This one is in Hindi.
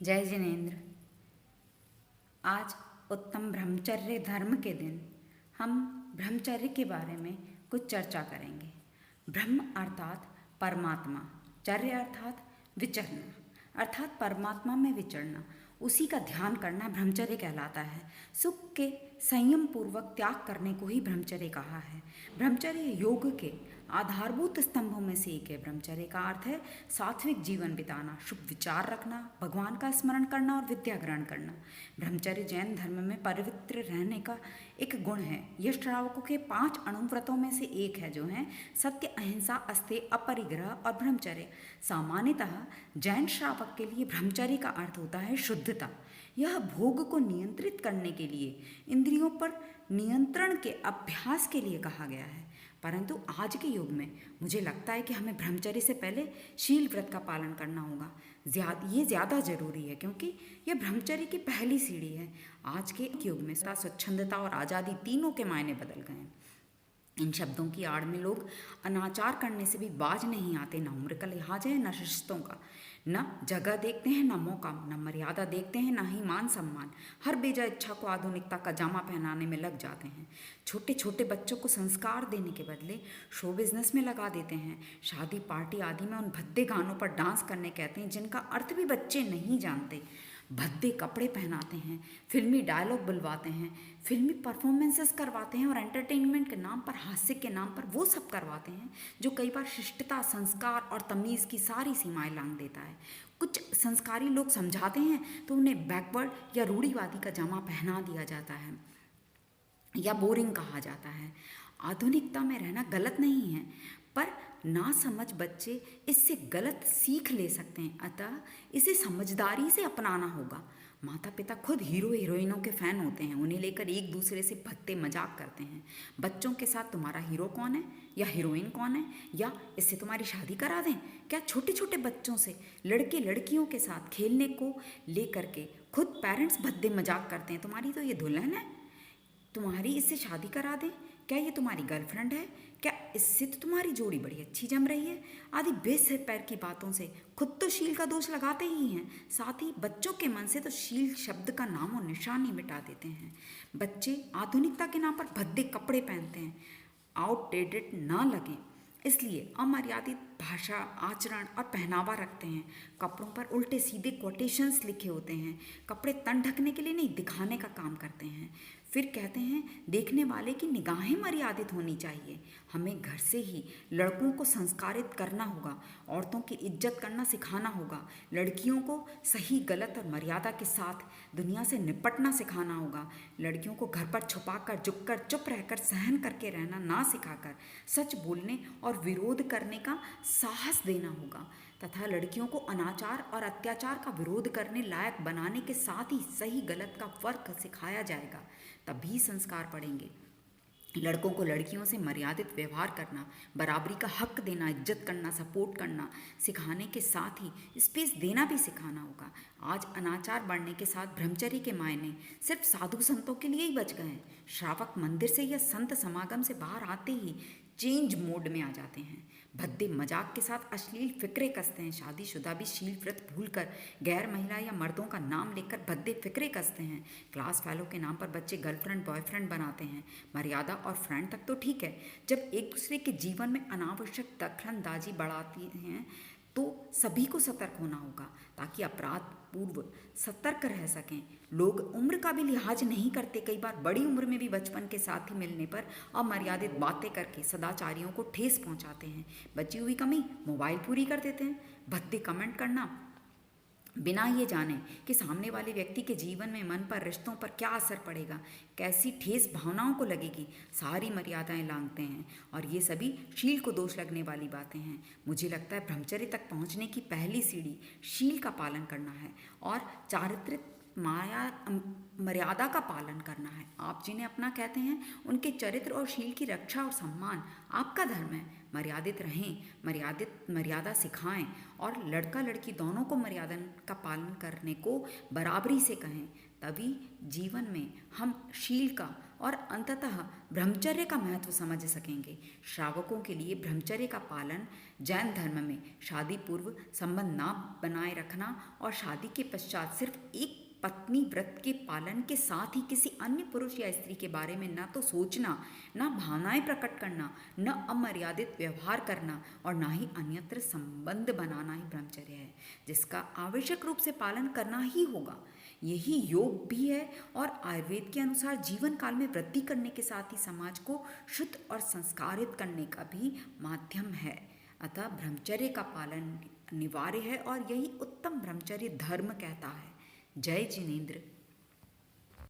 जय जिनेन्द्र। आज उत्तम ब्रह्मचर्य धर्म के दिन हम ब्रह्मचर्य के बारे में कुछ चर्चा करेंगे। ब्रह्म अर्थात परमात्मा, चर्य अर्थात विचरना, अर्थात परमात्मा में विचरना, उसी का ध्यान करना ब्रह्मचर्य कहलाता है। सुख के संयम पूर्वक त्याग करने को ही ब्रह्मचर्य कहा है। ब्रह्मचर्य योग के आधारभूत स्तंभों में से एक है। ब्रह्मचर्य का अर्थ है सात्विक जीवन बिताना, शुभ विचार रखना, भगवान का स्मरण करना और विद्या ग्रहण करना। ब्रह्मचर्य जैन धर्म में पवित्र रहने का एक गुण है। यह श्रावकों के 5 अणुव्रतों में से एक है, जो है सत्य, अहिंसा, अस्तेय, अपरिग्रह और ब्रह्मचर्य। सामान्यतः जैन श्रावक के लिए ब्रह्मचर्य का अर्थ होता है शुद्धता। यह भोग को नियंत्रित करने के लिए, इंद्रियों पर नियंत्रण के अभ्यास के लिए कहा गया है। परंतु आज के युग में मुझे लगता है कि हमें ब्रह्मचर्य से पहले शील व्रत का पालन करना होगा। ये ज़्यादा जरूरी है, क्योंकि यह ब्रह्मचर्य की पहली सीढ़ी है। आज के युग में स्वच्छंदता और आज़ादी तीनों के मायने बदल गए हैं। इन शब्दों की आड़ में लोग अनाचार करने से भी बाज नहीं आते। न उम्र का लिहाज है, न रिश्तों का, न जगह देखते हैं, न मौका, न मर्यादा देखते हैं, न ही मान सम्मान। हर बेजा इच्छा को आधुनिकता का जामा पहनाने में लग जाते हैं। छोटे छोटे बच्चों को संस्कार देने के बदले शो बिजनेस में लगा देते हैं। शादी, पार्टी आदि में उन भद्दे गानों पर डांस करने कहते हैं जिनका अर्थ भी बच्चे नहीं जानते। भद्दे कपड़े पहनाते हैं, फिल्मी डायलॉग बुलवाते हैं, फिल्मी परफॉर्मेंसेस करवाते हैं और एंटरटेनमेंट के नाम पर, हास्य के नाम पर वो सब करवाते हैं जो कई बार शिष्टता, संस्कार और तमीज़ की सारी सीमाएं लांघ देता है। कुछ संस्कारी लोग समझाते हैं तो उन्हें बैकवर्ड या रूढ़िवादी का जामा पहना दिया जाता है या बोरिंग कहा जाता है। आधुनिकता में रहना गलत नहीं है, पर ना समझ बच्चे इससे गलत सीख ले सकते हैं। अतः इसे समझदारी से अपनाना होगा। माता पिता खुद हीरो हीरोइनों के फ़ैन होते हैं, उन्हें लेकर एक दूसरे से भद्दे मजाक करते हैं। बच्चों के साथ तुम्हारा हीरो कौन है या हीरोइन कौन है, या इससे तुम्हारी शादी करा दें क्या? छोटे छोटे बच्चों से, लड़के लड़कियों के साथ खेलने को लेकर के खुद पेरेंट्स भद्दे मजाक करते हैं। तुम्हारी तो ये दुल्हन है, तुम्हारी इससे शादी करा दें क्या? ये तुम्हारी गर्लफ्रेंड है क्या? इससे तो तुम्हारी जोड़ी बड़ी अच्छी जम रही है, आदि बेसिर पैर की बातों से खुद तो शील का दोष लगाते ही हैं, साथ ही बच्चों के मन से तो शील शब्द का नाम और निशान ही मिटा देते हैं। बच्चे आधुनिकता के नाम पर भद्दे कपड़े पहनते हैं, आउटडेटेड ना लगें इसलिए अमर्यादित भाषा, आचरण और पहनावा रखते हैं। कपड़ों पर उल्टे सीधे कोटेशंस लिखे होते हैं। कपड़े तन ढकने के लिए नहीं, दिखाने का काम करते हैं। फिर कहते हैं देखने वाले की निगाहें मर्यादित होनी चाहिए। हमें घर से ही लड़कों को संस्कारित करना होगा, औरतों की इज्जत करना सिखाना होगा, लड़कियों को सही गलत और मर्यादा के साथ दुनिया से निपटना सिखाना होगा। लड़कियों को घर पर छुपाकर, झुककर, चुप रहकर, सहन करके रहना ना सिखाकर सच बोलने और विरोध करने का साहस देना होगा, तथा लड़कियों को अनाचार और अत्याचार का विरोध करने लायक बनाने के साथ ही सही गलत का फर्क सिखाया जाएगा। तभी संस्कार पड़ेंगे। लड़कों को लड़कियों से मर्यादित व्यवहार करना, बराबरी का हक देना, इज्जत करना, सपोर्ट करना सिखाने के साथ ही स्पेस देना भी सिखाना होगा। आज अनाचार बढ़ने के साथ ब्रह्मचर्य के मायने सिर्फ साधु संतों के लिए ही बच गए हैं। श्रावक मंदिर से या संत समागम से बाहर आते ही चेंज मोड में आ जाते हैं। भद्दे मजाक के साथ अश्लील फिक्रे कसते हैं। शादीशुदा भी शील व्रत भूलकर गैर महिला या मर्दों का नाम लेकर भद्दे फिक्रे कसते हैं। क्लास फेलो के नाम पर बच्चे गर्लफ्रेंड बॉयफ्रेंड बनाते हैं। मर्यादा और फ्रेंड तक तो ठीक है, जब एक दूसरे के जीवन में अनावश्यक दखलंदाजी बढ़ाती हैं तो सभी को सतर्क होना होगा, ताकि अपराध पूर्व सतर्क रह सकें। लोग उम्र का भी लिहाज नहीं करते। कई बार बड़ी उम्र में भी बचपन के साथी मिलने पर अमर्यादित बातें करके सदाचारियों को ठेस पहुंचाते हैं। बची हुई कमी मोबाइल पूरी कर देते हैं। भद्दे कमेंट करना बिना ये जाने कि सामने वाले व्यक्ति के जीवन में, मन पर, रिश्तों पर क्या असर पड़ेगा, कैसी ठेस भावनाओं को लगेगी, सारी मर्यादाएं लांघते हैं। और ये सभी शील को दोष लगने वाली बातें हैं। मुझे लगता है ब्रह्मचर्य तक पहुंचने की पहली सीढ़ी शील का पालन करना है और चारित्रिक मर्यादा का पालन करना है। आप जिन्हें अपना कहते हैं उनके चरित्र और शील की रक्षा और सम्मान आपका धर्म है। मर्यादित रहें, मर्यादा सिखाएं और लड़का लड़की दोनों को मर्यादा का पालन करने को बराबरी से कहें। तभी जीवन में हम शील का और अंततः ब्रह्मचर्य का महत्व समझ सकेंगे। श्रावकों के लिए ब्रह्मचर्य का पालन जैन धर्म में शादी पूर्व संबंध ना बनाए रखना और शादी के पश्चात सिर्फ एक पत्नी व्रत के पालन के साथ ही किसी अन्य पुरुष या स्त्री के बारे में न तो सोचना, न भावनाएं प्रकट करना, न अमर्यादित व्यवहार करना और न ही अन्यत्र संबंध बनाना ही ब्रह्मचर्य है, जिसका आवश्यक रूप से पालन करना ही होगा। यही योग भी है और आयुर्वेद के अनुसार जीवन काल में वृद्धि करने के साथ ही समाज को शुद्ध और संस्कारित करने का भी माध्यम है। अतः ब्रह्मचर्य का पालन अनिवार्य है और यही उत्तम ब्रह्मचर्य धर्म कहता है। जय जिनेंद्र।